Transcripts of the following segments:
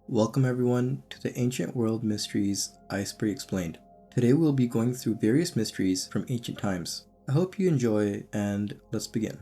Welcome everyone to the Ancient World Mysteries Iceberg Explained. Today we'll be going through various mysteries from ancient times. I hope you enjoy and let's begin.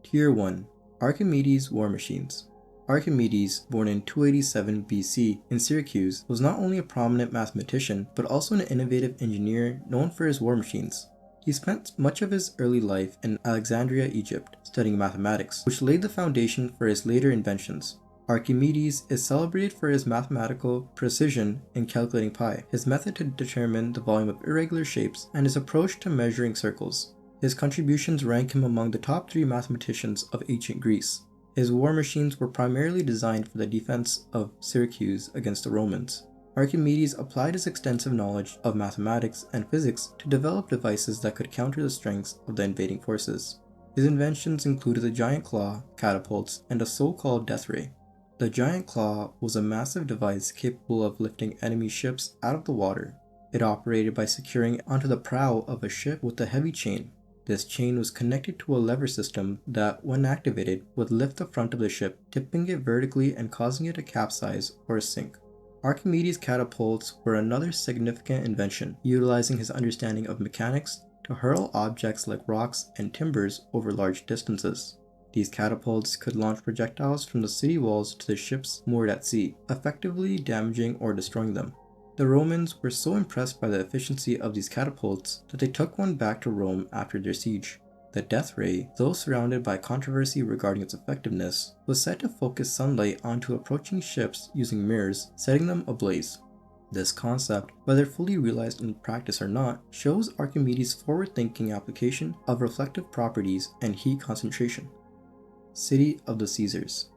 Tier 1. Archimedes War Machines. Archimedes, born in 287 BC in Syracuse, was not only a prominent mathematician but also an innovative engineer known for his war machines. He spent much of his early life in Alexandria, Egypt, studying mathematics, which laid the foundation for his later inventions. Archimedes is celebrated for his mathematical precision in calculating pi, his method to determine the volume of irregular shapes, and his approach to measuring circles. His contributions rank him among the top 3 mathematicians of ancient Greece. His war machines were primarily designed for the defense of Syracuse against the Romans. Archimedes applied his extensive knowledge of mathematics and physics to develop devices that could counter the strengths of the invading forces. His inventions included the giant claw, catapults, and a so-called death ray. The giant claw was a massive device capable of lifting enemy ships out of the water. It operated by securing onto the prow of a ship with a heavy chain. This chain was connected to a lever system that, when activated, would lift the front of the ship, tipping it vertically and causing it to capsize or sink. Archimedes' catapults were another significant invention, utilizing his understanding of mechanics to hurl objects like rocks and timbers over large distances. These catapults could launch projectiles from the city walls to the ships moored at sea, effectively damaging or destroying them. The Romans were so impressed by the efficiency of these catapults that they took one back to Rome after their siege. The death ray, though surrounded by controversy regarding its effectiveness, was said to focus sunlight onto approaching ships using mirrors, setting them ablaze. This concept, whether fully realized in practice or not, shows Archimedes' forward-thinking application of reflective properties and heat concentration. City of the Caesars.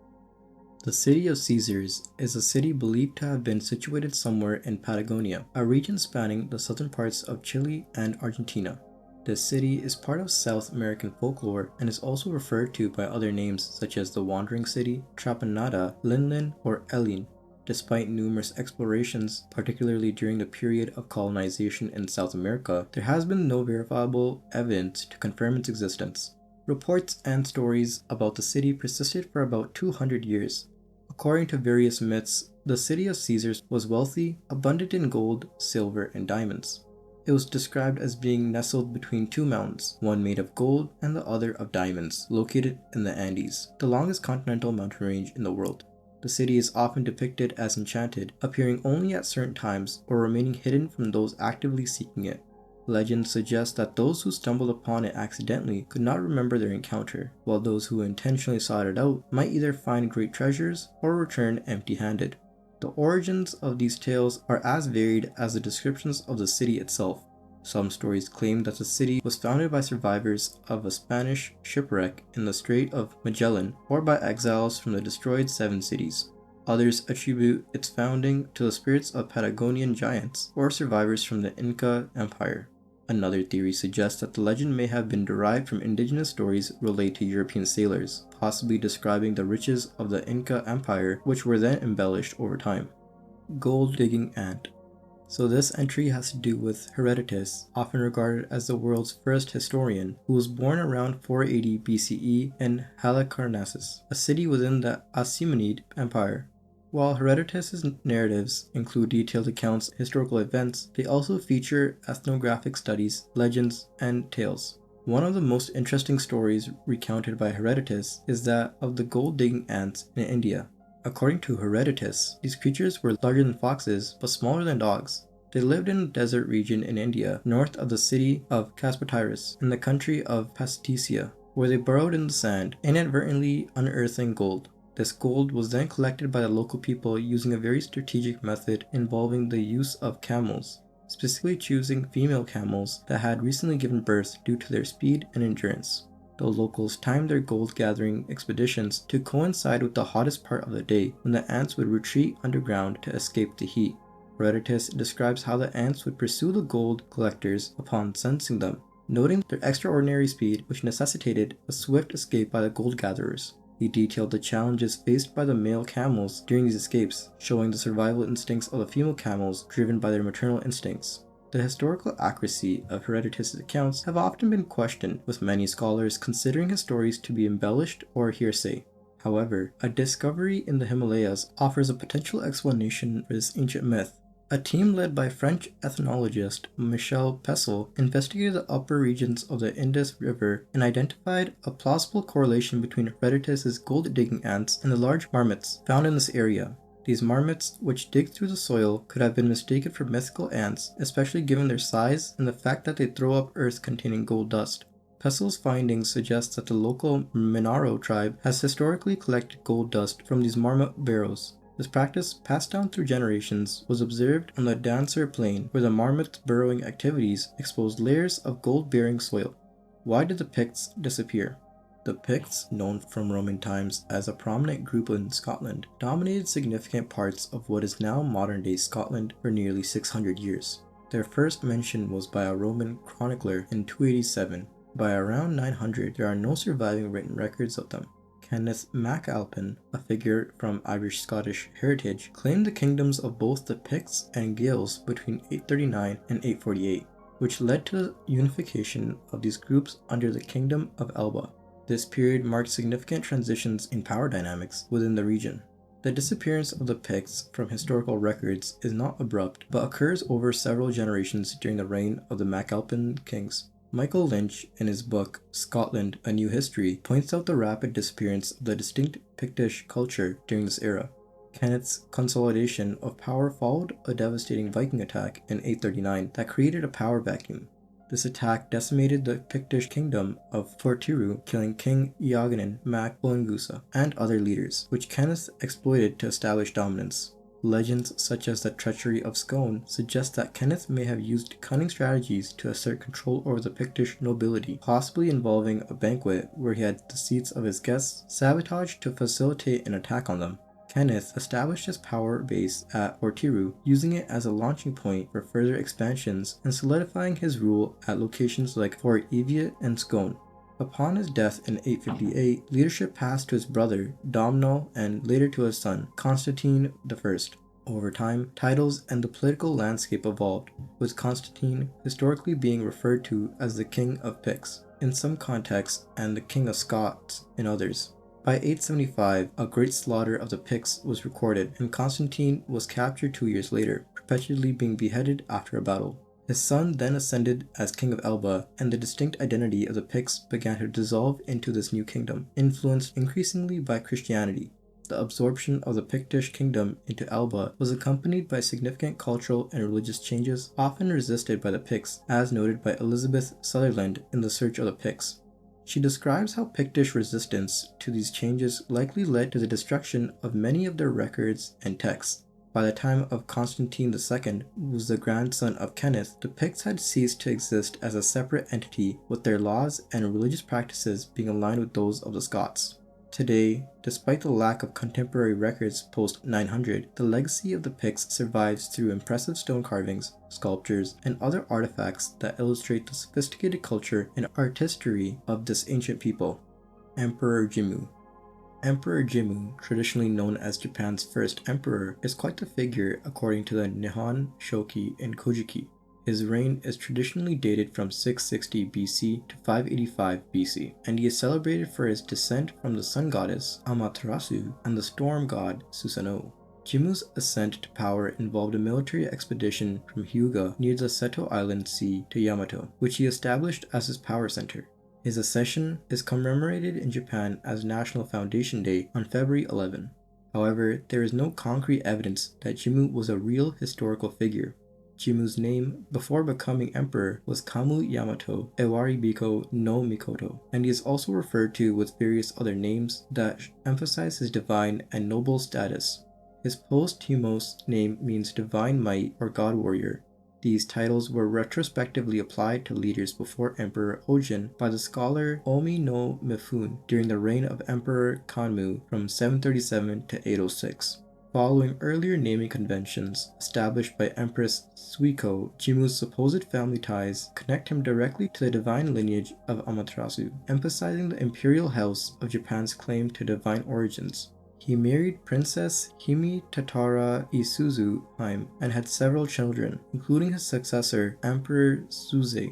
The City of Caesars is a city believed to have been situated somewhere in Patagonia, a region spanning the southern parts of Chile and Argentina. This city is part of South American folklore and is also referred to by other names such as the Wandering City, Trapanada, Linlin, or Elin. Despite numerous explorations, particularly during the period of colonization in South America, there has been no verifiable evidence to confirm its existence. Reports and stories about the city persisted for about 200 years. According to various myths, the city of Caesars was wealthy, abundant in gold, silver, and diamonds. It was described as being nestled between 2 mountains, one made of gold and the other of diamonds, located in the Andes, the longest continental mountain range in the world. The city is often depicted as enchanted, appearing only at certain times or remaining hidden from those actively seeking it. Legends suggest that those who stumbled upon it accidentally could not remember their encounter, while those who intentionally sought it out might either find great treasures or return empty-handed. The origins of these tales are as varied as the descriptions of the city itself. Some stories claim that the city was founded by survivors of a Spanish shipwreck in the Strait of Magellan or by exiles from the destroyed 7 cities. Others attribute its founding to the spirits of Patagonian giants or survivors from the Inca Empire. Another theory suggests that the legend may have been derived from indigenous stories relayed to European sailors, possibly describing the riches of the Inca Empire, which were then embellished over time. Gold-digging ant. So this entry has to do with Herodotus, often regarded as the world's first historian, who was born around 480 BCE in Halicarnassus, a city within the Achaemenid Empire. While Herodotus' narratives include detailed accounts of historical events, they also feature ethnographic studies, legends, and tales. One of the most interesting stories recounted by Herodotus is that of the gold-digging ants in India. According to Herodotus, these creatures were larger than foxes but smaller than dogs. They lived in a desert region in India, north of the city of Caspatirus, in the country of Pastosia, where they burrowed in the sand, inadvertently unearthing gold. This gold was then collected by the local people using a very strategic method involving the use of camels, specifically choosing female camels that had recently given birth due to their speed and endurance. The locals timed their gold-gathering expeditions to coincide with the hottest part of the day, when the ants would retreat underground to escape the heat. Herodotus describes how the ants would pursue the gold collectors upon sensing them, noting their extraordinary speed which necessitated a swift escape by the gold gatherers. He detailed the challenges faced by the male camels during these escapes, showing the survival instincts of the female camels driven by their maternal instincts. The historical accuracy of Herodotus' accounts have often been questioned, with many scholars considering his stories to be embellished or hearsay. However, a discovery in the Himalayas offers a potential explanation for this ancient myth. A team led by French ethnologist Michel Pessel investigated the upper regions of the Indus River and identified a plausible correlation between Herodotus's gold-digging ants and the large marmots found in this area. These marmots, which dig through the soil, could have been mistaken for mythical ants, especially given their size and the fact that they throw up earth containing gold dust. Pessel's findings suggest that the local Minaro tribe has historically collected gold dust from these marmot barrows. This practice, passed down through generations, was observed on the Dancer Plain, where the marmot's burrowing activities exposed layers of gold-bearing soil. Why did the Picts disappear? The Picts, known from Roman times as a prominent group in Scotland, dominated significant parts of what is now modern-day Scotland for nearly 600 years. Their first mention was by a Roman chronicler in 287. By around 900, there are no surviving written records of them. Kenneth MacAlpin, a figure from Irish-Scottish heritage, claimed the kingdoms of both the Picts and Gaels between 839 and 848, which led to the unification of these groups under the Kingdom of Elba. This period marked significant transitions in power dynamics within the region. The disappearance of the Picts from historical records is not abrupt, but occurs over several generations during the reign of the MacAlpin kings. Michael Lynch, in his book Scotland: A New History, points out the rapid disappearance of the distinct Pictish culture during this era. Kenneth's consolidation of power followed a devastating Viking attack in 839 that created a power vacuum. This attack decimated the Pictish kingdom of Vortigern, killing King Eoganin mac Buillengusa and other leaders, which Kenneth exploited to establish dominance. Legends such as the treachery of Scone suggest that Kenneth may have used cunning strategies to assert control over the Pictish nobility, possibly involving a banquet where he had the seats of his guests sabotaged to facilitate an attack on them. Kenneth established his power base at Vortigern, using it as a launching point for further expansions and solidifying his rule at locations like Fort Eviat and Scone. Upon his death in 858, leadership passed to his brother, Domnall, and later to his son, Constantine I. Over time, titles and the political landscape evolved, with Constantine historically being referred to as the King of Picts in some contexts and the King of Scots in others. By 875, a great slaughter of the Picts was recorded, and Constantine was captured 2 years later, perpetually being beheaded after a battle. His son then ascended as King of Elba, and the distinct identity of the Picts began to dissolve into this new kingdom, influenced increasingly by Christianity. The absorption of the Pictish kingdom into Elba was accompanied by significant cultural and religious changes, often resisted by the Picts, as noted by Elizabeth Sutherland in The Search of the Picts. She describes how Pictish resistance to these changes likely led to the destruction of many of their records and texts. By the time of Constantine II, who was the grandson of Kenneth, the Picts had ceased to exist as a separate entity, with their laws and religious practices being aligned with those of the Scots. Today, despite the lack of contemporary records post-900, the legacy of the Picts survives through impressive stone carvings, sculptures, and other artifacts that illustrate the sophisticated culture and artistry of this ancient people. Emperor Jimmu. Emperor Jimmu, traditionally known as Japan's first emperor, is quite the figure according to the Nihon Shoki and Kojiki. His reign is traditionally dated from 660 BC to 585 BC, and he is celebrated for his descent from the sun goddess Amaterasu and the storm god Susanoo. Jimmu's ascent to power involved a military expedition from Hyuga near the Seto Island Sea to Yamato, which he established as his power center. His accession is commemorated in Japan as National Foundation Day on February 11. However, there is no concrete evidence that Jimmu was a real historical figure. Jimmu's name, before becoming emperor, was Kamu Yamato Ewaribiko no Mikoto, and he is also referred to with various other names that emphasize his divine and noble status. His posthumous name means divine might or god warrior. These titles were retrospectively applied to leaders before Emperor Ojin by the scholar Omi no Mifune during the reign of Emperor Kanmu from 737 to 806. Following earlier naming conventions established by Empress Suiko, Jimmu's supposed family ties connect him directly to the divine lineage of Amaterasu, emphasizing the imperial house of Japan's claim to divine origins. He married Princess Hime Tatara Isuzu Haim and had several children, including his successor, Emperor Suze.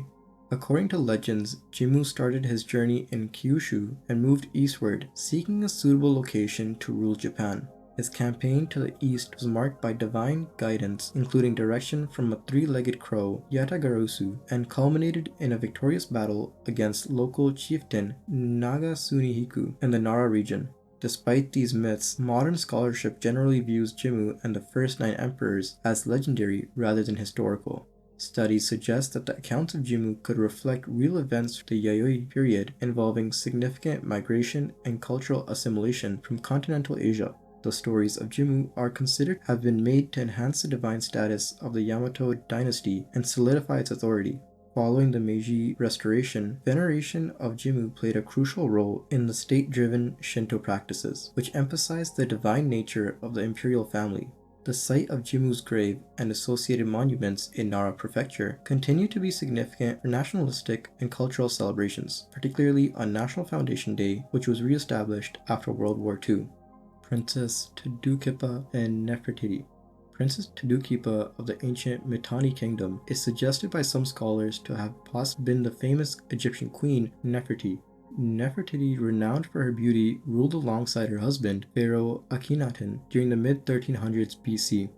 According to legends, Jimmu started his journey in Kyushu and moved eastward, seeking a suitable location to rule Japan. His campaign to the east was marked by divine guidance, including direction from a three-legged crow, Yatagarusu, and culminated in a victorious battle against local chieftain Nagasunhiku in the Nara region. Despite these myths, modern scholarship generally views Jimmu and the first 9 emperors as legendary rather than historical. Studies suggest that the accounts of Jimmu could reflect real events of the Yayoi period involving significant migration and cultural assimilation from continental Asia. The stories of Jimmu are considered to have been made to enhance the divine status of the Yamato dynasty and solidify its authority. Following the Meiji Restoration, veneration of Jimmu played a crucial role in the state-driven Shinto practices, which emphasized the divine nature of the imperial family. The site of Jimmu's grave and associated monuments in Nara Prefecture continue to be significant for nationalistic and cultural celebrations, particularly on National Foundation Day, which was re-established after World War II. Princess Tadukipa and Nefertiti. Princess Tadukipa of the ancient Mitanni kingdom is suggested by some scholars to have possibly been the famous Egyptian queen Nefertiti. Nefertiti, renowned for her beauty, ruled alongside her husband, Pharaoh Akhenaten, during the mid-1300s BC.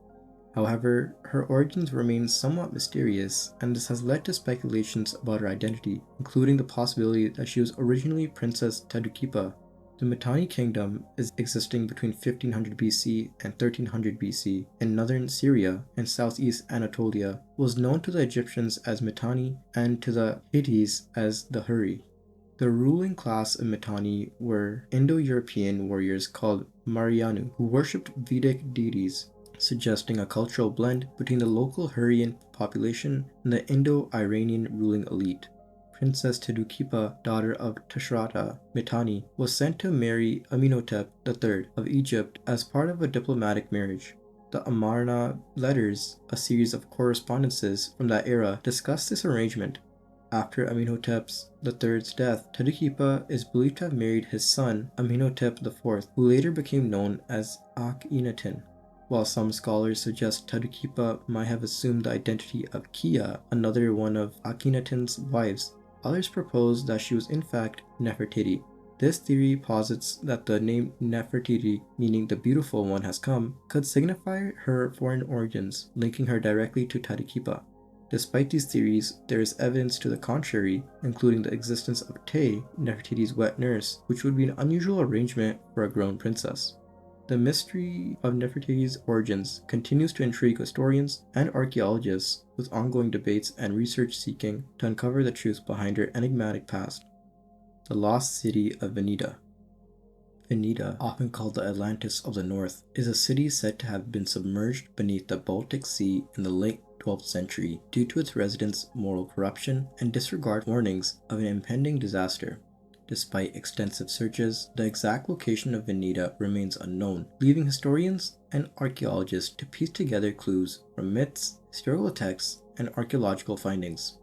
However, her origins remain somewhat mysterious, and this has led to speculations about her identity, including the possibility that she was originally Princess Tadukipa. The Mitanni kingdom is existing between 1500 BC and 1300 BC in northern Syria and southeast Anatolia, was known to the Egyptians as Mitanni and to the Hittites as the Hurri. The ruling class of Mitanni were Indo-European warriors called Marianu, who worshipped Vedic deities, suggesting a cultural blend between the local Hurrian population and the Indo-Iranian ruling elite. Princess Tadukipa, daughter of Tashrata Mitanni, was sent to marry Amenhotep III of Egypt as part of a diplomatic marriage. The Amarna letters, a series of correspondences from that era, discuss this arrangement. After Amenhotep III's death, Tadukipa is believed to have married his son Amenhotep IV, who later became known as Akhenaten. While some scholars suggest Tadukipa might have assumed the identity of Kia, another one of Akhenaten's wives, others propose that she was in fact Nefertiti. This theory posits that the name Nefertiti, meaning the beautiful one has come, could signify her foreign origins, linking her directly to Tadukipa. Despite these theories, there is evidence to the contrary, including the existence of Te, Nefertiti's wet nurse, which would be an unusual arrangement for a grown princess. The mystery of Nefertiti's origins continues to intrigue historians and archaeologists, with ongoing debates and research seeking to uncover the truth behind her enigmatic past. The Lost City of Vineta. Vineta, often called the Atlantis of the North, is a city said to have been submerged beneath the Baltic Sea in the late 12th century due to its residents' moral corruption and disregard warnings of an impending disaster. Despite extensive searches, the exact location of Vineta remains unknown, leaving historians and archaeologists to piece together clues from myths, historical texts, and archaeological findings.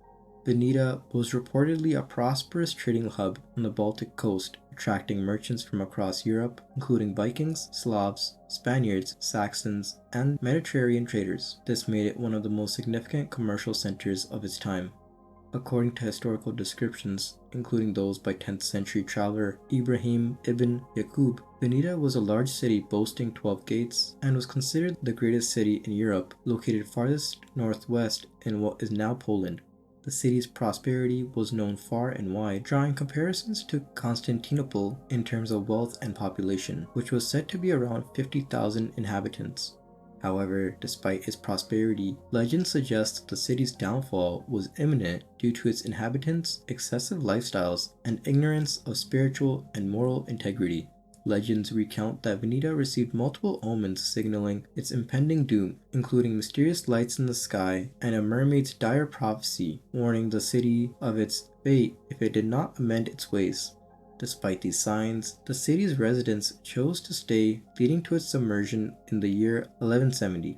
Vineta was reportedly a prosperous trading hub on the Baltic coast, attracting merchants from across Europe, including Vikings, Slavs, Spaniards, Saxons, and Mediterranean traders. This made it one of the most significant commercial centers of its time. According to historical descriptions, including those by 10th century traveler Ibrahim ibn Yaqub, Vineta was a large city boasting 12 gates and was considered the greatest city in Europe, located farthest northwest in what is now Poland. The city's prosperity was known far and wide, drawing comparisons to Constantinople in terms of wealth and population, which was said to be around 50,000 inhabitants. However, despite its prosperity, legends suggest that the city's downfall was imminent due to its inhabitants' excessive lifestyles and ignorance of spiritual and moral integrity. Legends recount that Vineta received multiple omens signaling its impending doom, including mysterious lights in the sky and a mermaid's dire prophecy warning the city of its fate if it did not amend its ways. Despite these signs, the city's residents chose to stay, leading to its submersion in the year 1170.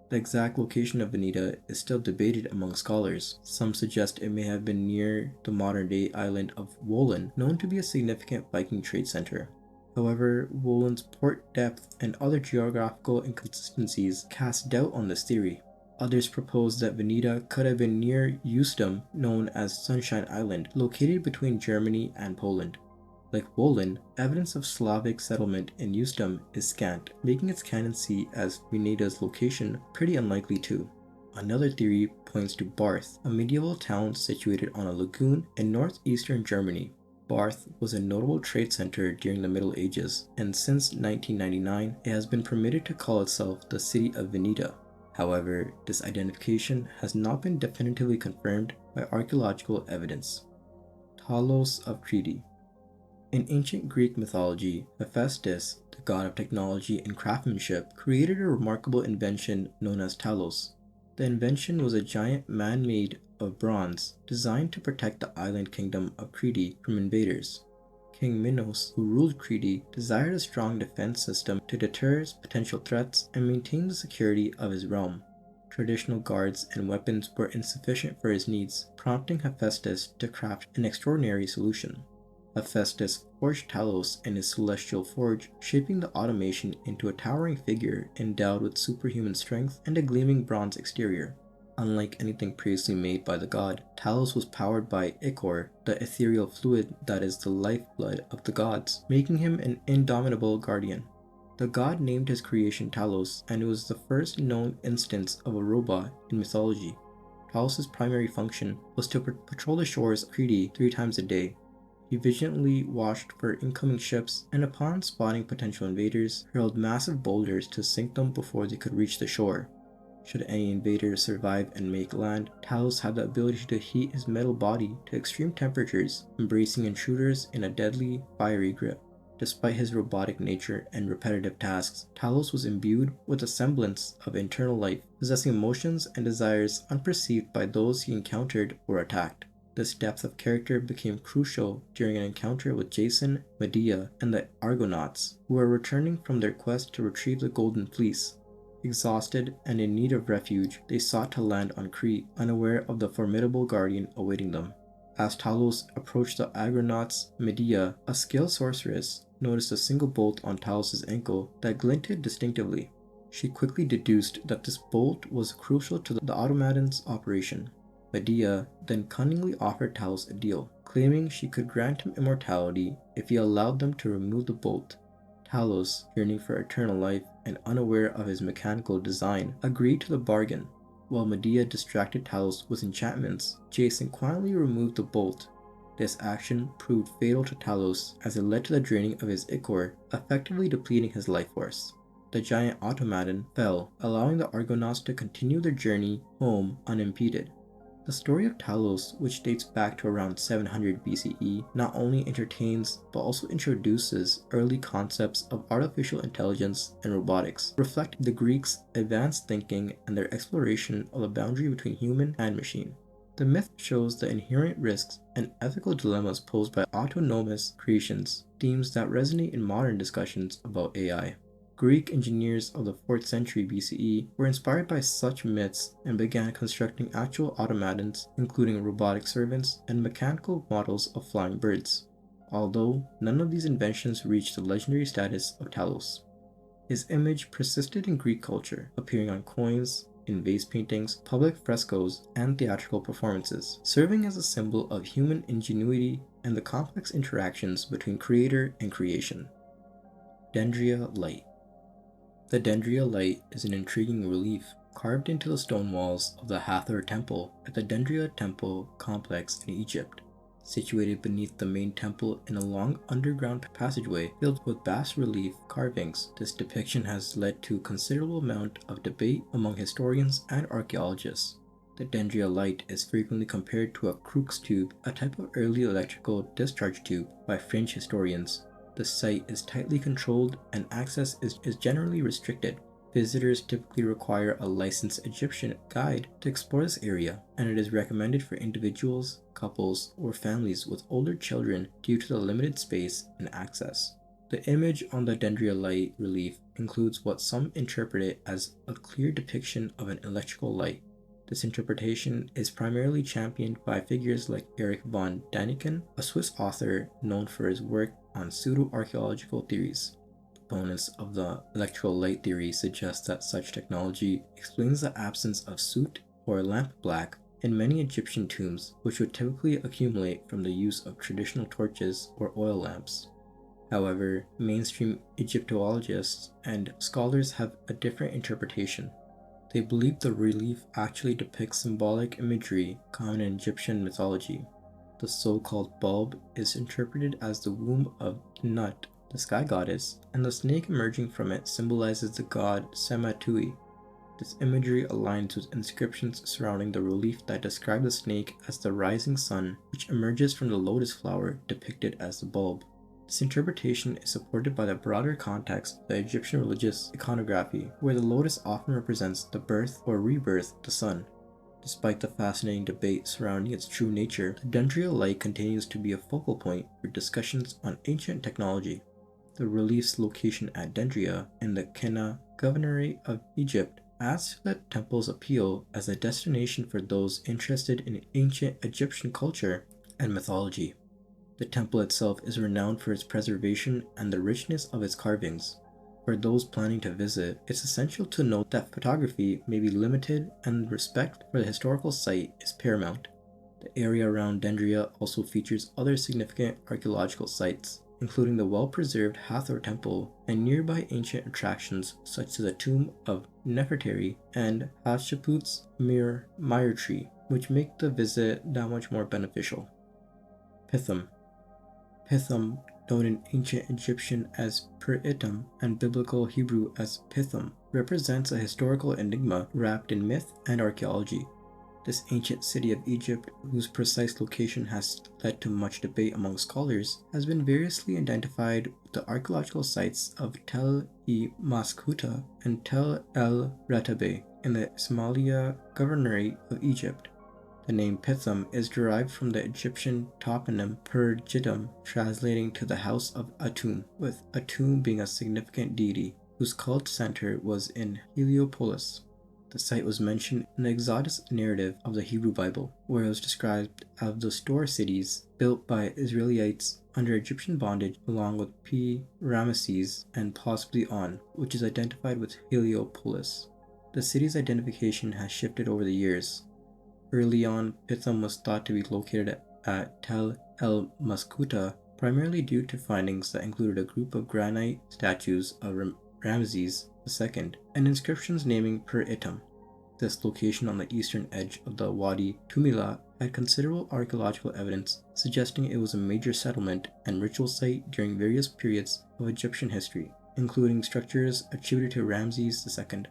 The exact location of Vineta is still debated among scholars. Some suggest it may have been near the modern-day island of Wollin, known to be a significant Viking trade center. However, Wollin's port depth and other geographical inconsistencies cast doubt on this theory. Others propose that Vineta could have been near Euston, known as Sunshine Island, located between Germany and Poland. Like Wollin, evidence of Slavic settlement in Euston is scant, making its candidacy as Vineta's location pretty unlikely too. Another theory points to Barth, a medieval town situated on a lagoon in northeastern Germany. Barth was a notable trade center during the Middle Ages, and since 1999 it has been permitted to call itself the City of Vineta. However, this identification has not been definitively confirmed by archaeological evidence. Talos of Crete. In ancient Greek mythology, Hephaestus, the god of technology and craftsmanship, created a remarkable invention known as Talos. The invention was a giant man-made of bronze designed to protect the island kingdom of Crete from invaders. King Minos, who ruled Crete, desired a strong defense system to deter potential threats and maintain the security of his realm. Traditional guards and weapons were insufficient for his needs, prompting Hephaestus to craft an extraordinary solution. Hephaestus forged Talos in his celestial forge, shaping the automation into a towering figure endowed with superhuman strength and a gleaming bronze exterior. Unlike anything previously made by the god, Talos was powered by ichor, the ethereal fluid that is the lifeblood of the gods, making him an indomitable guardian. The god named his creation Talos, and it was the first known instance of a robot in mythology. Talos' primary function was to patrol the shores of Crete 3 times a day. He vigilantly watched for incoming ships, and upon spotting potential invaders, hurled massive boulders to sink them before they could reach the shore. Should any invader survive and make land, Talos had the ability to heat his metal body to extreme temperatures, embracing intruders in a deadly, fiery grip. Despite his robotic nature and repetitive tasks, Talos was imbued with a semblance of internal life, possessing emotions and desires unperceived by those he encountered or attacked. This depth of character became crucial during an encounter with Jason, Medea, and the Argonauts, who were returning from their quest to retrieve the Golden Fleece. Exhausted and in need of refuge, they sought to land on Crete, unaware of the formidable guardian awaiting them. As Talos approached the Argonauts, Medea, a skilled sorceress, noticed a single bolt on Talos' ankle that glinted distinctively. She quickly deduced that this bolt was crucial to the automaton's operation. Medea then cunningly offered Talos a deal, claiming she could grant him immortality if he allowed them to remove the bolt. Talos, yearning for eternal life and unaware of his mechanical design, agreed to the bargain. While Medea distracted Talos with enchantments, Jason quietly removed the bolt. This action proved fatal to Talos as it led to the draining of his ichor, effectively depleting his life force. The giant automaton fell, allowing the Argonauts to continue their journey home unimpeded. The story of Talos, which dates back to around 700 BCE, not only entertains but also introduces early concepts of artificial intelligence and robotics, reflecting the Greeks' advanced thinking and their exploration of the boundary between human and machine. The myth shows the inherent risks and ethical dilemmas posed by autonomous creations, themes that resonate in modern discussions about AI. Greek engineers of the 4th century BCE were inspired by such myths and began constructing actual automatons, including robotic servants and mechanical models of flying birds, although none of these inventions reached the legendary status of Talos. His image persisted in Greek culture, appearing on coins, in vase paintings, public frescoes, and theatrical performances, serving as a symbol of human ingenuity and the complex interactions between creator and creation. Dendera Light. The Dendera Light is an intriguing relief carved into the stone walls of the Hathor Temple at the Dendera Temple complex in Egypt. Situated beneath the main temple in a long underground passageway filled with bas-relief carvings, this depiction has led to a considerable amount of debate among historians and archaeologists. The Dendera Light is frequently compared to a Crookes tube, a type of early electrical discharge tube, by French historians. The site is tightly controlled and access is generally restricted. Visitors typically require a licensed Egyptian guide to explore this area, and it is recommended for individuals, couples, or families with older children due to the limited space and access. The image on the Dendera Light relief includes what some interpret as a clear depiction of an electrical light. This interpretation is primarily championed by figures like Erich von Däniken, a Swiss author known for his work on pseudo-archaeological theories. Proponents of the electrical light theory suggest that such technology explains the absence of soot or lamp black in many Egyptian tombs, which would typically accumulate from the use of traditional torches or oil lamps. However, mainstream Egyptologists and scholars have a different interpretation. They believe the relief actually depicts symbolic imagery common in Egyptian mythology. The so-called bulb is interpreted as the womb of Nut, the sky goddess, and the snake emerging from it symbolizes the god Sematui. This imagery aligns with inscriptions surrounding the relief that describe the snake as the rising sun, which emerges from the lotus flower depicted as the bulb. This interpretation is supported by the broader context of the Egyptian religious iconography, where the lotus often represents the birth or rebirth of the sun. Despite the fascinating debate surrounding its true nature, the Dendera light continues to be a focal point for discussions on ancient technology. The relief's location at Dendera in the Kena Governorate of Egypt adds to the temple's appeal as a destination for those interested in ancient Egyptian culture and mythology. The temple itself is renowned for its preservation and the richness of its carvings. For those planning to visit, it's essential to note that photography may be limited and respect for the historical site is paramount. The area around Dendera also features other significant archaeological sites, including the well-preserved Hathor Temple and nearby ancient attractions such as the tomb of Nefertiti and Hatshepsut's mire tree, which make the visit that much more beneficial. Pithom. Pithom, known in ancient Egyptian as Pithom and biblical Hebrew as Pithom, represents a historical enigma wrapped in myth and archaeology. This ancient city of Egypt, whose precise location has led to much debate among scholars, has been variously identified with the archaeological sites of Tel-e-Maskuta and Tel el-Ratabe in the Ismailia Governorate of Egypt. The name Pithom is derived from the Egyptian toponym Purgidum, translating to the house of Atum, with Atum being a significant deity, whose cult center was in Heliopolis. The site was mentioned in the Exodus narrative of the Hebrew Bible, where it was described as the store cities built by Israelites under Egyptian bondage along with Ramesses and possibly On, which is identified with Heliopolis. The city's identification has shifted over the years. Early on, Pithom was thought to be located at Tel el-Maskuta, primarily due to findings that included a group of granite statues of Ramesses II and inscriptions naming Pithom. This location on the eastern edge of the Wadi Tumila had considerable archaeological evidence suggesting it was a major settlement and ritual site during various periods of Egyptian history, including structures attributed to Ramses II.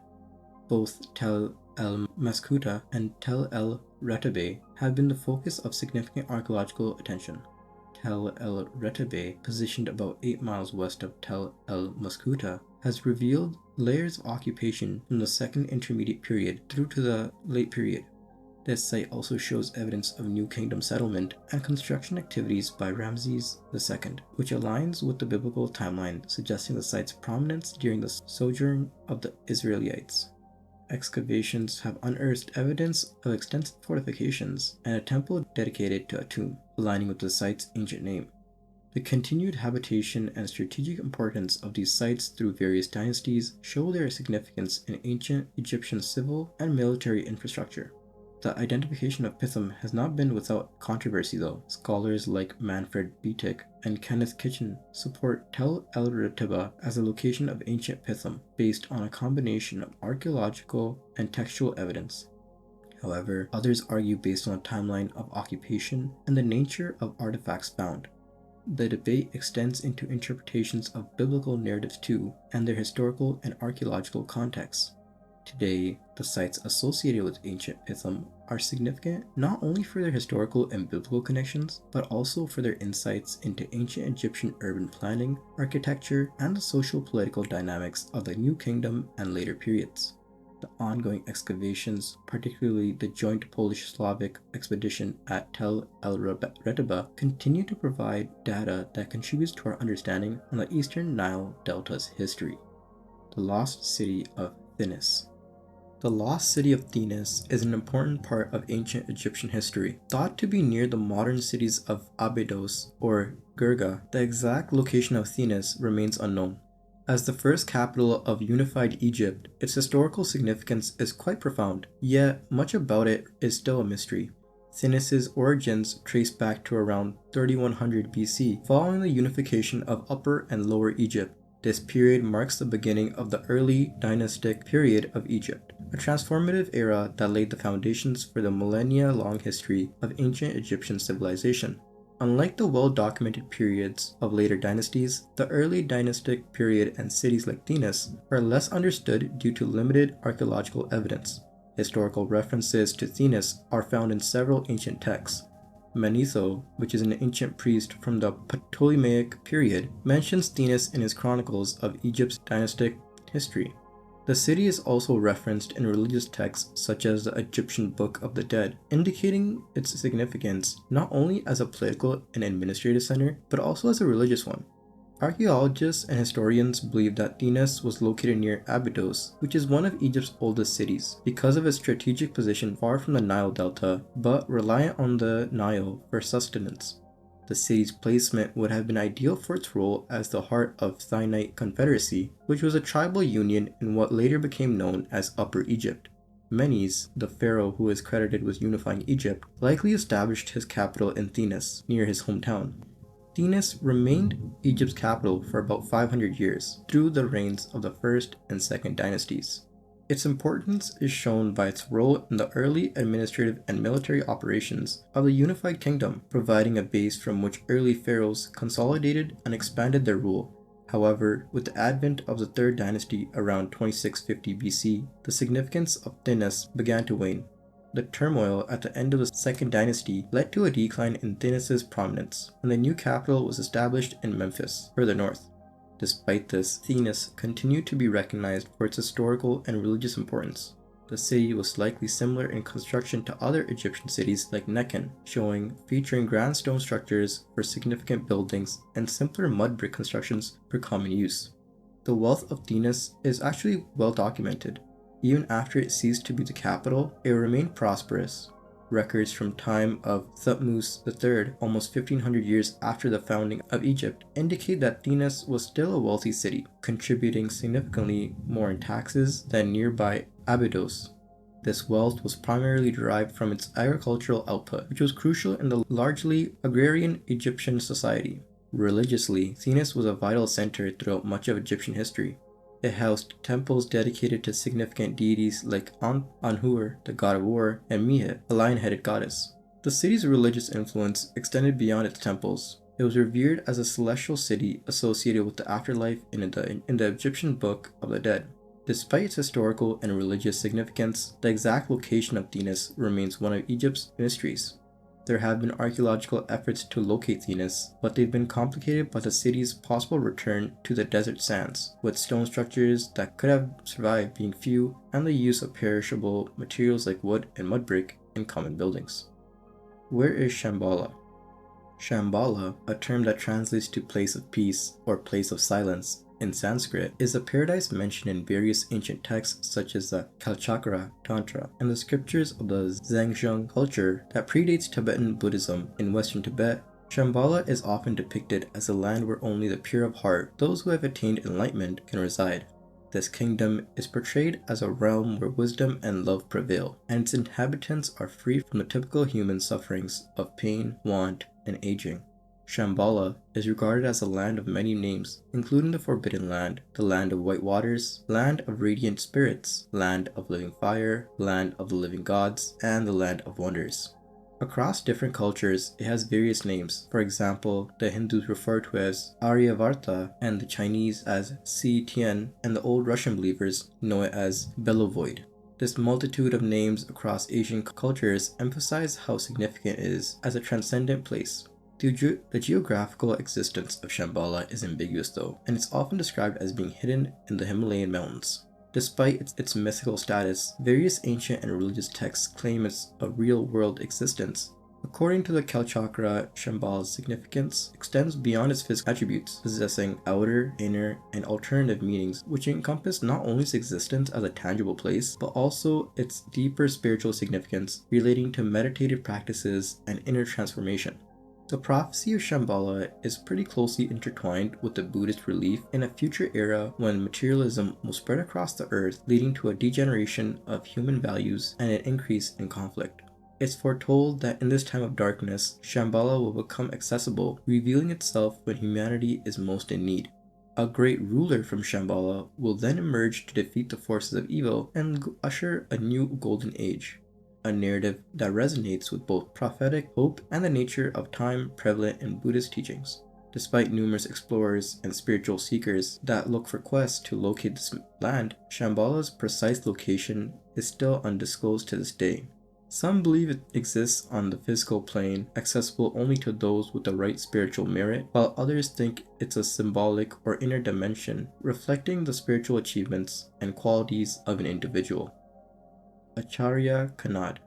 Both Tel el-Maskuta and Tel el-Ratabe have been the focus of significant archaeological attention. Tel el-Ratabe, positioned about 8 miles west of Tel el-Maskuta, has revealed layers of occupation from the Second Intermediate Period through to the Late Period. This site also shows evidence of New Kingdom settlement and construction activities by Ramses II, which aligns with the biblical timeline, suggesting the site's prominence during the sojourn of the Israelites. Excavations have unearthed evidence of extensive fortifications and a temple dedicated to Atum, aligning with the site's ancient name. The continued habitation and strategic importance of these sites through various dynasties show their significance in ancient Egyptian civil and military infrastructure. The identification of Pithom has not been without controversy though. Scholars like Manfred Bietig and Kenneth Kitchen support Tel el-Ratabe as a location of ancient Pithom based on a combination of archaeological and textual evidence. However, others argue based on a timeline of occupation and the nature of artifacts found. The debate extends into interpretations of biblical narratives too, and their historical and archaeological contexts. Today, the sites associated with ancient Pithom are significant not only for their historical and biblical connections, but also for their insights into ancient Egyptian urban planning, architecture, and the social-political dynamics of the New Kingdom and later periods. The ongoing excavations, particularly the joint Polish-Slavic expedition at Tel el-Ratabe, continue to provide data that contributes to our understanding of the Eastern Nile Delta's history. The Lost City of Thinis. The lost city of Thinis is an important part of ancient Egyptian history, thought to be near the modern cities of Abydos or Girga. The exact location of Thinis remains unknown. As the first capital of unified Egypt, its historical significance is quite profound, yet much about it is still a mystery. Thinis' origins trace back to around 3100 BC, following the unification of Upper and Lower Egypt. This period marks the beginning of the early dynastic period of Egypt, a transformative era that laid the foundations for the millennia-long history of ancient Egyptian civilization. Unlike the well-documented periods of later dynasties, the early dynastic period and cities like Thinis are less understood due to limited archaeological evidence. Historical references to Thinis are found in several ancient texts. Manetho, which is an ancient priest from the Ptolemaic period, mentions Thinis in his chronicles of Egypt's dynastic history. The city is also referenced in religious texts such as the Egyptian Book of the Dead, indicating its significance not only as a political and administrative center, but also as a religious one. Archaeologists and historians believe that Thinis was located near Abydos, which is one of Egypt's oldest cities, because of its strategic position far from the Nile Delta, but reliant on the Nile for sustenance. The city's placement would have been ideal for its role as the heart of Thinite Confederacy, which was a tribal union in what later became known as Upper Egypt. Menes, the pharaoh who is credited with unifying Egypt, likely established his capital in Thinis, near his hometown. Thinis remained Egypt's capital for about 500 years, through the reigns of the First and Second dynasties. Its importance is shown by its role in the early administrative and military operations of the unified kingdom, providing a base from which early pharaohs consolidated and expanded their rule. However, with the advent of the Third Dynasty around 2650 BC, the significance of Thinis began to wane. The turmoil at the end of the Second Dynasty led to a decline in Thinis' prominence, and the new capital was established in Memphis, further north. Despite this, Thinis continued to be recognized for its historical and religious importance. The city was likely similar in construction to other Egyptian cities like Nekhen, featuring grand stone structures for significant buildings and simpler mud brick constructions for common use. The wealth of Thinis is actually well documented. Even after it ceased to be the capital, it remained prosperous. Records from time of Thutmose III, almost 1500 years after the founding of Egypt, indicate that Thinis was still a wealthy city, contributing significantly more in taxes than nearby Abydos. This wealth was primarily derived from its agricultural output, which was crucial in the largely agrarian Egyptian society. Religiously, Thinis was a vital center throughout much of Egyptian history. It housed temples dedicated to significant deities like Anhur, the god of war, and Mihit, a lion-headed goddess. The city's religious influence extended beyond its temples. It was revered as a celestial city associated with the afterlife in the Egyptian Book of the Dead. Despite its historical and religious significance, the exact location of Thinis remains one of Egypt's mysteries. There have been archaeological efforts to locate Thinis, but they've been complicated by the city's possible return to the desert sands, with stone structures that could have survived being few, and the use of perishable materials like wood and mud brick in common buildings. Where is Shambala? Shambala, a term that translates to place of peace or place of silence in Sanskrit, is a paradise mentioned in various ancient texts such as the Kalchakra Tantra and the scriptures of the Zhangzhung culture that predates Tibetan Buddhism. In Western Tibet, Shambhala is often depicted as a land where only the pure of heart, those who have attained enlightenment, can reside. This kingdom is portrayed as a realm where wisdom and love prevail, and its inhabitants are free from the typical human sufferings of pain, want, and aging. Shambhala is regarded as a land of many names, including the Forbidden Land, the Land of White Waters, Land of Radiant Spirits, Land of Living Fire, Land of the Living Gods, and the Land of Wonders. Across different cultures, it has various names. For example, the Hindus refer to it as Aryavarta, and the Chinese as Si Tian, and the old Russian believers know it as Belovoid. This multitude of names across Asian cultures emphasize how significant it is as a transcendent place. The geographical existence of Shambhala is ambiguous though, and it's often described as being hidden in the Himalayan mountains. Despite its mythical status, various ancient and religious texts claim it's a real-world existence. According to the Kalchakra, Shambhala's significance extends beyond its physical attributes, possessing outer, inner, and alternative meanings, which encompass not only its existence as a tangible place, but also its deeper spiritual significance relating to meditative practices and inner transformation. The prophecy of Shambala is pretty closely intertwined with the Buddhist belief in a future era when materialism will spread across the earth, leading to a degeneration of human values and an increase in conflict. It's foretold that in this time of darkness, Shambhala will become accessible, revealing itself when humanity is most in need. A great ruler from Shambhala will then emerge to defeat the forces of evil and usher a new golden age. A narrative that resonates with both prophetic hope and the nature of time prevalent in Buddhist teachings. Despite numerous explorers and spiritual seekers that look for quests to locate this land, Shambhala's precise location is still undisclosed to this day. Some believe it exists on the physical plane, accessible only to those with the right spiritual merit, while others think it's a symbolic or inner dimension, reflecting the spiritual achievements and qualities of an individual. Acharya Kanad.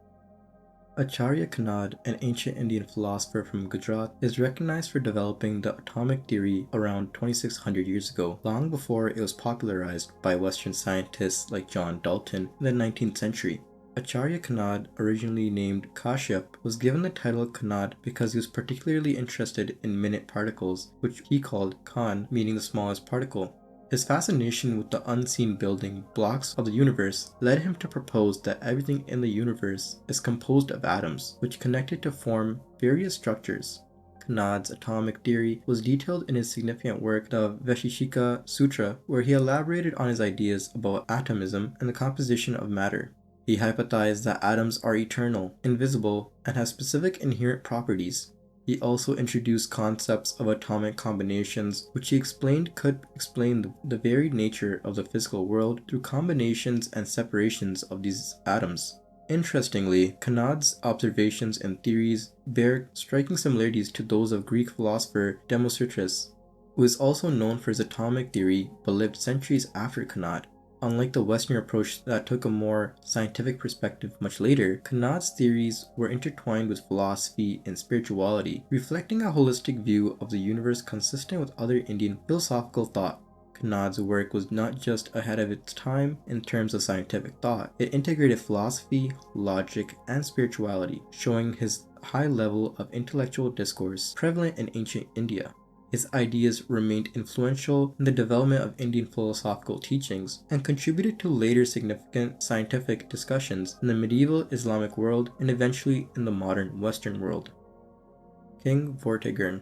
Acharya Kanad, an ancient Indian philosopher from Gujarat, is recognized for developing the atomic theory around 2600 years ago, long before it was popularized by Western scientists like John Dalton in the 19th century. Acharya Kanad, originally named Kashyap, was given the title Kanad because he was particularly interested in minute particles, which he called Kan, meaning the smallest particle. His fascination with the unseen building blocks of the universe led him to propose that everything in the universe is composed of atoms, which connected to form various structures. Kanad's atomic theory was detailed in his significant work, the Vaisheshika Sutra, where he elaborated on his ideas about atomism and the composition of matter. He hypothesized that atoms are eternal, invisible, and have specific inherent properties. He also introduced concepts of atomic combinations, which he explained could explain the varied nature of the physical world through combinations and separations of these atoms. Interestingly, Kanad's observations and theories bear striking similarities to those of Greek philosopher Democritus, who is also known for his atomic theory but lived centuries after Kanad. Unlike the Western approach that took a more scientific perspective much later, Kanad's theories were intertwined with philosophy and spirituality, reflecting a holistic view of the universe consistent with other Indian philosophical thought. Kanad's work was not just ahead of its time in terms of scientific thought, it integrated philosophy, logic, and spirituality, showing his high level of intellectual discourse prevalent in ancient India. His ideas remained influential in the development of Indian philosophical teachings and contributed to later significant scientific discussions in the medieval Islamic world and eventually in the modern Western world. King Vortigern.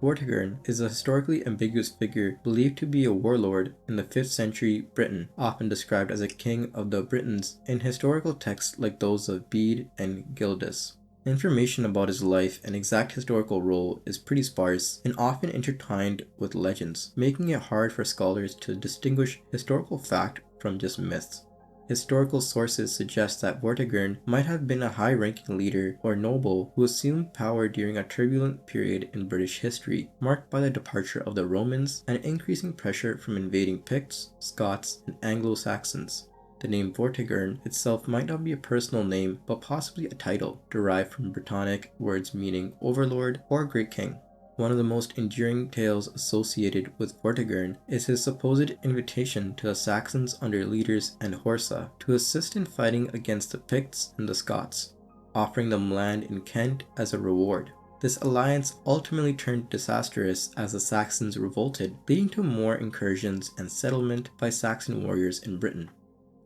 Vortigern is a historically ambiguous figure believed to be a warlord in the 5th century Britain, often described as a king of the Britons in historical texts like those of Bede and Gildas. Information about his life and exact historical role is pretty sparse and often intertwined with legends, making it hard for scholars to distinguish historical fact from just myths. Historical sources suggest that Vortigern might have been a high-ranking leader or noble who assumed power during a turbulent period in British history, marked by the departure of the Romans and increasing pressure from invading Picts, Scots, and Anglo-Saxons. The name Vortigern itself might not be a personal name, but possibly a title, derived from Brittonic words meaning overlord or great king. One of the most enduring tales associated with Vortigern is his supposed invitation to the Saxons under leaders and Horsa to assist in fighting against the Picts and the Scots, offering them land in Kent as a reward. This alliance ultimately turned disastrous as the Saxons revolted, leading to more incursions and settlement by Saxon warriors in Britain.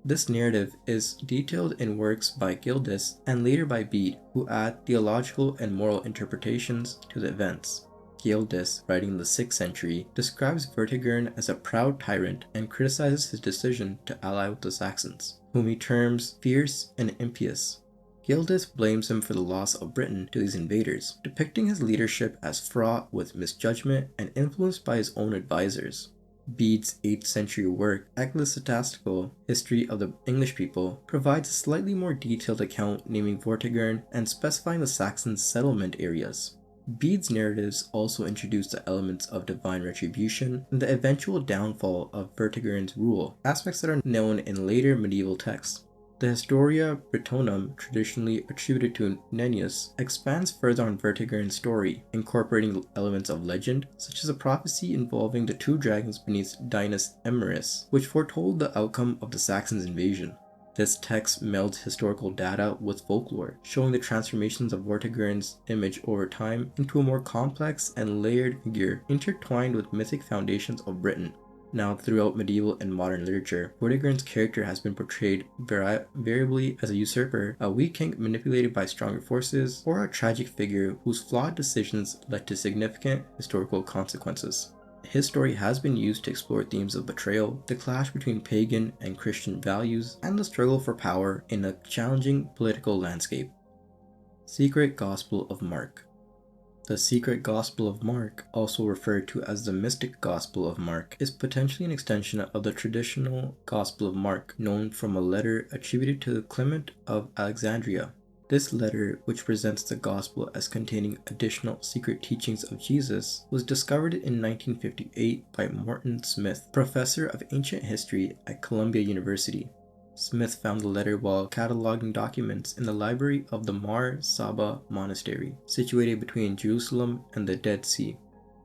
This narrative is detailed in works by Gildas and later by Bede, who add theological and moral interpretations to the events. Gildas, writing in the 6th century, describes Vortigern as a proud tyrant and criticizes his decision to ally with the Saxons, whom he terms fierce and impious. Gildas blames him for the loss of Britain to these invaders, depicting his leadership as fraught with misjudgment and influenced by his own advisors. Bede's 8th century work, Ecclesiastical History of the English People, provides a slightly more detailed account naming Vortigern and specifying the Saxon settlement areas. Bede's narratives also introduce the elements of divine retribution and the eventual downfall of Vortigern's rule, aspects that are known in later medieval texts. The Historia Brittonum, traditionally attributed to Nennius, expands further on Vortigern's story, incorporating elements of legend, such as a prophecy involving the two dragons beneath Dinas Emeris, which foretold the outcome of the Saxons' invasion. This text melds historical data with folklore, showing the transformations of Vortigern's image over time into a more complex and layered figure intertwined with mythic foundations of Britain. Now, throughout medieval and modern literature, Vortigern's character has been portrayed variably as a usurper, a weak king manipulated by stronger forces, or a tragic figure whose flawed decisions led to significant historical consequences. His story has been used to explore themes of betrayal, the clash between pagan and Christian values, and the struggle for power in a challenging political landscape. Secret Gospel of Mark. The Secret Gospel of Mark, also referred to as the Mystic Gospel of Mark, is potentially an extension of the traditional Gospel of Mark, known from a letter attributed to Clement of Alexandria. This letter, which presents the Gospel as containing additional secret teachings of Jesus, was discovered in 1958 by Morton Smith, professor of ancient history at Columbia University. Smith found the letter while cataloging documents in the library of the Mar Saba Monastery, situated between Jerusalem and the Dead Sea.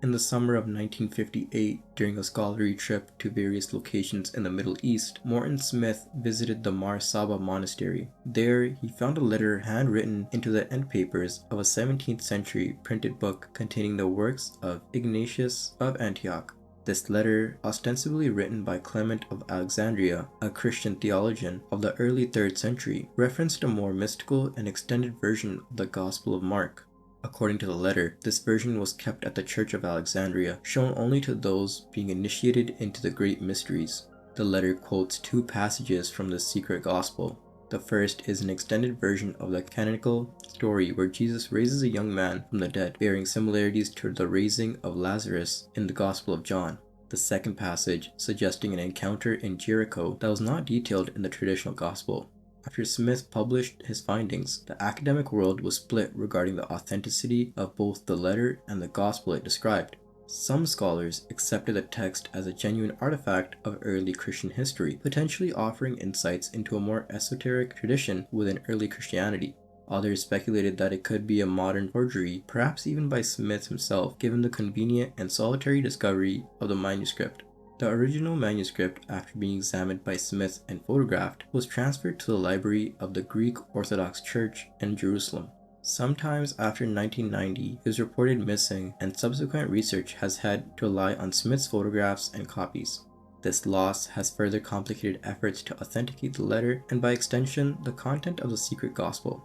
In the summer of 1958, during a scholarly trip to various locations in the Middle East, Morton Smith visited the Mar Saba Monastery. There, he found a letter handwritten into the end papers of a 17th century printed book containing the works of Ignatius of Antioch. This letter, ostensibly written by Clement of Alexandria, a Christian theologian of the early 3rd century, referenced a more mystical and extended version of the Gospel of Mark. According to the letter, this version was kept at the Church of Alexandria, shown only to those being initiated into the great mysteries. The letter quotes 2 passages from the Secret Gospel. The first is an extended version of the canonical story where Jesus raises a young man from the dead, bearing similarities to the raising of Lazarus in the Gospel of John. The second passage suggesting an encounter in Jericho that was not detailed in the traditional Gospel. After Smith published his findings, the academic world was split regarding the authenticity of both the letter and the Gospel it described. Some scholars accepted the text as a genuine artifact of early Christian history, potentially offering insights into a more esoteric tradition within early Christianity. Others speculated that it could be a modern forgery, perhaps even by Smith himself, given the convenient and solitary discovery of the manuscript. The original manuscript, after being examined by Smith and photographed, was transferred to the library of the Greek Orthodox Church in Jerusalem. Sometimes after 1990, it was reported missing, and subsequent research has had to rely on Smith's photographs and copies. This loss has further complicated efforts to authenticate the letter and, by extension, the content of the secret gospel.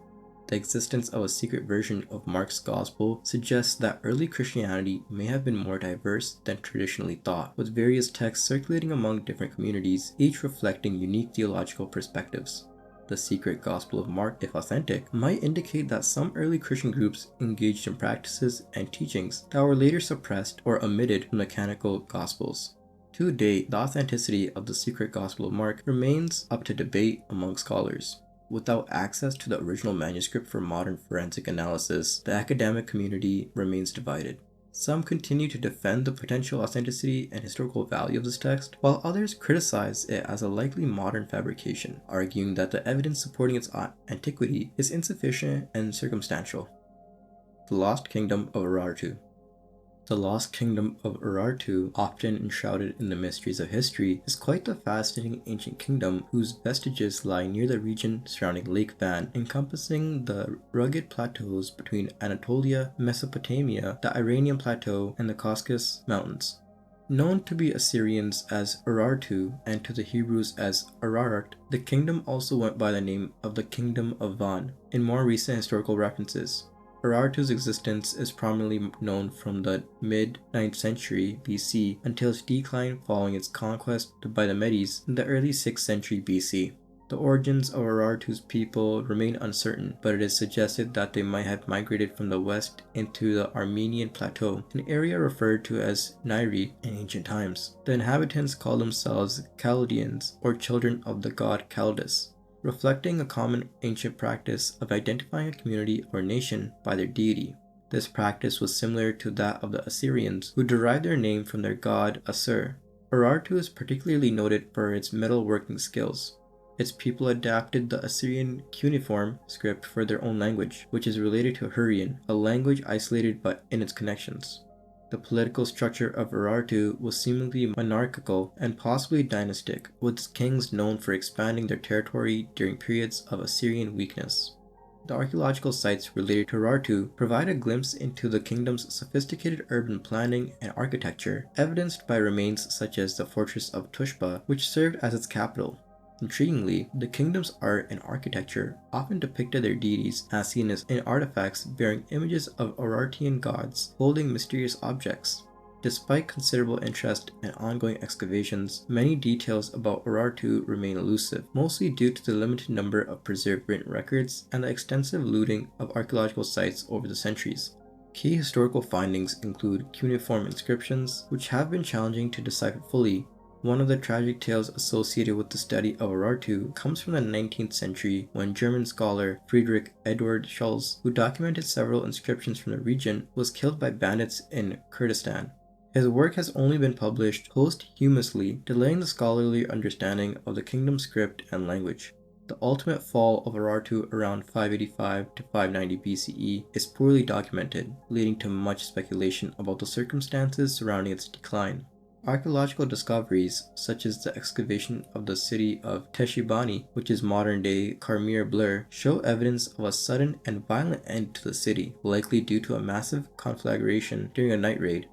The existence of a secret version of Mark's Gospel suggests that early Christianity may have been more diverse than traditionally thought, with various texts circulating among different communities, each reflecting unique theological perspectives. The secret Gospel of Mark, if authentic, might indicate that some early Christian groups engaged in practices and teachings that were later suppressed or omitted from the canonical Gospels. To date, the authenticity of the secret Gospel of Mark remains up to debate among scholars. Without access to the original manuscript for modern forensic analysis, the academic community remains divided. Some continue to defend the potential authenticity and historical value of this text, while others criticize it as a likely modern fabrication, arguing that the evidence supporting its antiquity is insufficient and circumstantial. The Lost Kingdom of Urartu. The Lost Kingdom of Urartu, often enshrouded in the mysteries of history, is quite the fascinating ancient kingdom whose vestiges lie near the region surrounding Lake Van, encompassing the rugged plateaus between Anatolia, Mesopotamia, the Iranian Plateau, and the Caucasus Mountains. Known to the Assyrians as Urartu and to the Hebrews as Ararat, the kingdom also went by the name of the Kingdom of Van in more recent historical references. Urartu's existence is prominently known from the mid-9th century BC until its decline following its conquest by the Medes in the early 6th century BC. The origins of Urartu's people remain uncertain, but it is suggested that they might have migrated from the west into the Armenian Plateau, an area referred to as Nairi in ancient times. The inhabitants call themselves Chaldeans, or children of the god Chaldas, reflecting a common ancient practice of identifying a community or nation by their deity. This practice was similar to that of the Assyrians, who derived their name from their god Assur. Urartu is particularly noted for its metalworking skills. Its people adapted the Assyrian cuneiform script for their own language, which is related to Hurrian, a language isolated but in its connections. The political structure of Urartu was seemingly monarchical and possibly dynastic, with its kings known for expanding their territory during periods of Assyrian weakness. The archaeological sites related to Urartu provide a glimpse into the kingdom's sophisticated urban planning and architecture, evidenced by remains such as the fortress of Tushpa, which served as its capital. Intriguingly, the kingdom's art and architecture often depicted their deities as seen as in artifacts bearing images of Urartian gods holding mysterious objects. Despite considerable interest and ongoing excavations, many details about Urartu remain elusive, mostly due to the limited number of preserved written records and the extensive looting of archaeological sites over the centuries. Key historical findings include cuneiform inscriptions, which have been challenging to decipher fully. One of the tragic tales associated with the study of Urartu comes from the 19th century when German scholar Friedrich Eduard Schulz, who documented several inscriptions from the region, was killed by bandits in Kurdistan. His work has only been published posthumously, delaying the scholarly understanding of the kingdom's script and language. The ultimate fall of Urartu around 585 to 590 BCE is poorly documented, leading to much speculation about the circumstances surrounding its decline. Archaeological discoveries, such as the excavation of the city of Teshibani, which is modern-day Karmir Blur, show evidence of a sudden and violent end to the city, likely due to a massive conflagration during a night raid.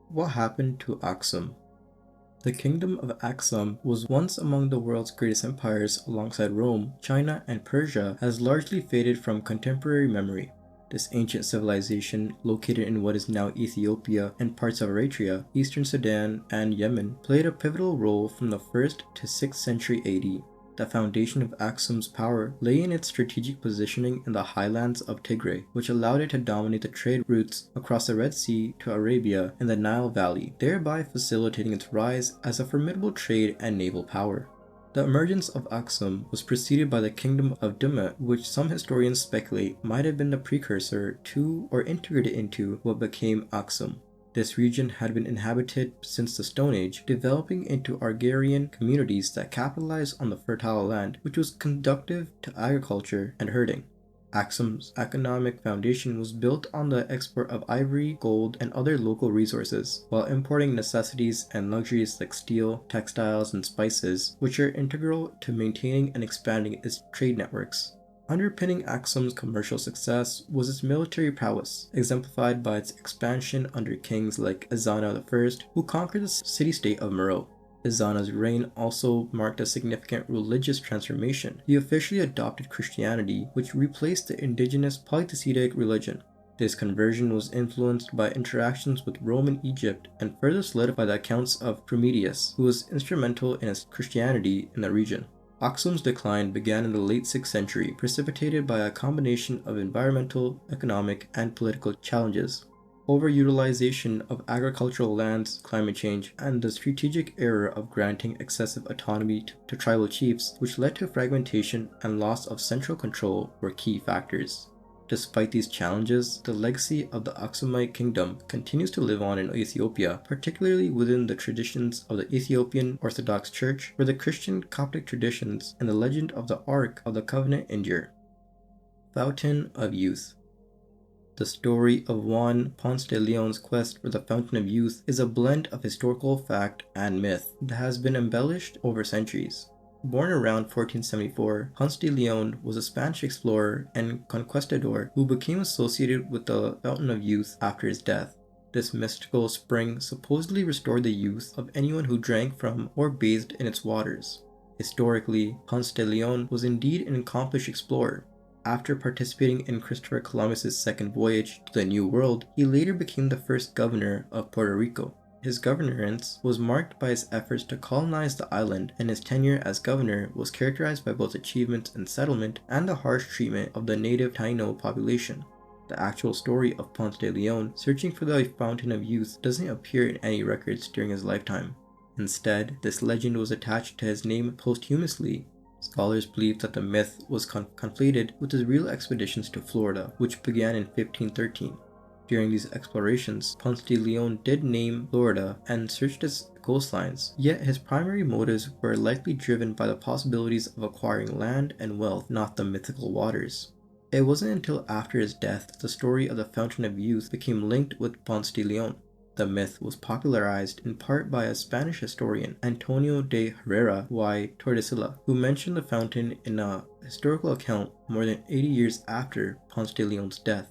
What happened to Axum? The kingdom of Axum was once among the world's greatest empires alongside Rome. China, and Persia has largely faded from contemporary memory. This ancient civilization, located in what is now Ethiopia and parts of Eritrea, eastern Sudan, and Yemen, played a pivotal role from the 1st to 6th century AD. The foundation of Axum's power lay in its strategic positioning in the highlands of Tigray, which allowed it to dominate the trade routes across the Red Sea to Arabia and the Nile Valley, thereby facilitating its rise as a formidable trade and naval power. The emergence of Axum was preceded by the kingdom of Dumit, which some historians speculate might have been the precursor to or integrated into what became Axum. This region had been inhabited since the Stone Age, developing into agrarian communities that capitalized on the fertile land, which was conducive to agriculture and herding. Axum's economic foundation was built on the export of ivory, gold, and other local resources, while importing necessities and luxuries like steel, textiles, and spices, which are integral to maintaining and expanding its trade networks. Underpinning Axum's commercial success was its military prowess, exemplified by its expansion under kings like Ezana I, who conquered the city-state of Meroe. Ezana's reign also marked a significant religious transformation. He officially adopted Christianity, which replaced the indigenous polytheistic religion. This conversion was influenced by interactions with Roman Egypt and further solidified the accounts of Prometheus, who was instrumental in its Christianity in the region. Axum's decline began in the late 6th century, precipitated by a combination of environmental, economic, and political challenges. Overutilization of agricultural lands, climate change, and the strategic error of granting excessive autonomy to tribal chiefs, which led to fragmentation and loss of central control, were key factors. Despite these challenges, the legacy of the Axumite kingdom continues to live on in Ethiopia, particularly within the traditions of the Ethiopian Orthodox Church, where the Christian Coptic traditions and the legend of the Ark of the Covenant endure. Fountain of Youth. The story of Juan Ponce de Leon's quest for the Fountain of Youth is a blend of historical fact and myth that has been embellished over centuries. Born around 1474, Ponce de Leon was a Spanish explorer and conquistador who became associated with the Fountain of Youth after his death. This mystical spring supposedly restored the youth of anyone who drank from or bathed in its waters. Historically, Ponce de Leon was indeed an accomplished explorer. After participating in Christopher Columbus's second voyage to the New World, he later became the first governor of Puerto Rico. His governance was marked by his efforts to colonize the island, and his tenure as governor was characterized by both achievements in settlement and the harsh treatment of the native Taino population. The actual story of Ponce de Leon searching for the Fountain of Youth doesn't appear in any records during his lifetime. Instead, this legend was attached to his name posthumously. Scholars believe that the myth was conflated with his real expeditions to Florida, which began in 1513. During these explorations, Ponce de Leon did name Florida and searched its coastlines, yet his primary motives were likely driven by the possibilities of acquiring land and wealth, not the mythical waters. It wasn't until after his death that the story of the Fountain of Youth became linked with Ponce de Leon. The myth was popularized in part by a Spanish historian, Antonio de Herrera y Tordesillas, who mentioned the fountain in a historical account more than 80 years after Ponce de Leon's death.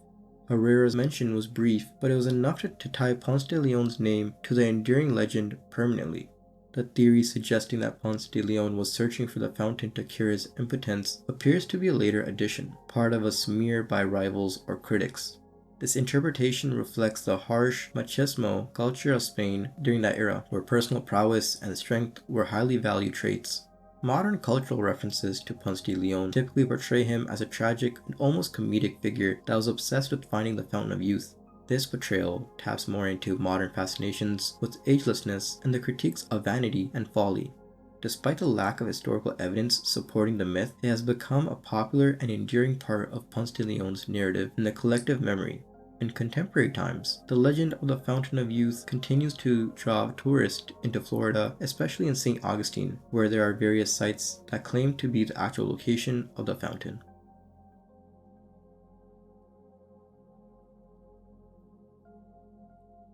Herrera's mention was brief, but it was enough to tie Ponce de Leon's name to the enduring legend permanently. The theory suggesting that Ponce de Leon was searching for the fountain to cure his impotence appears to be a later addition, part of a smear by rivals or critics. This interpretation reflects the harsh machismo culture of Spain during that era, where personal prowess and strength were highly valued traits. Modern cultural references to Ponce de Leon typically portray him as a tragic and almost comedic figure that was obsessed with finding the fountain of youth. This portrayal taps more into modern fascinations with agelessness and the critiques of vanity and folly. Despite the lack of historical evidence supporting the myth, it has become a popular and enduring part of Ponce de Leon's narrative in the collective memory. In contemporary times, the legend of the Fountain of Youth continues to draw tourists into Florida, especially in St. Augustine, where there are various sites that claim to be the actual location of the fountain.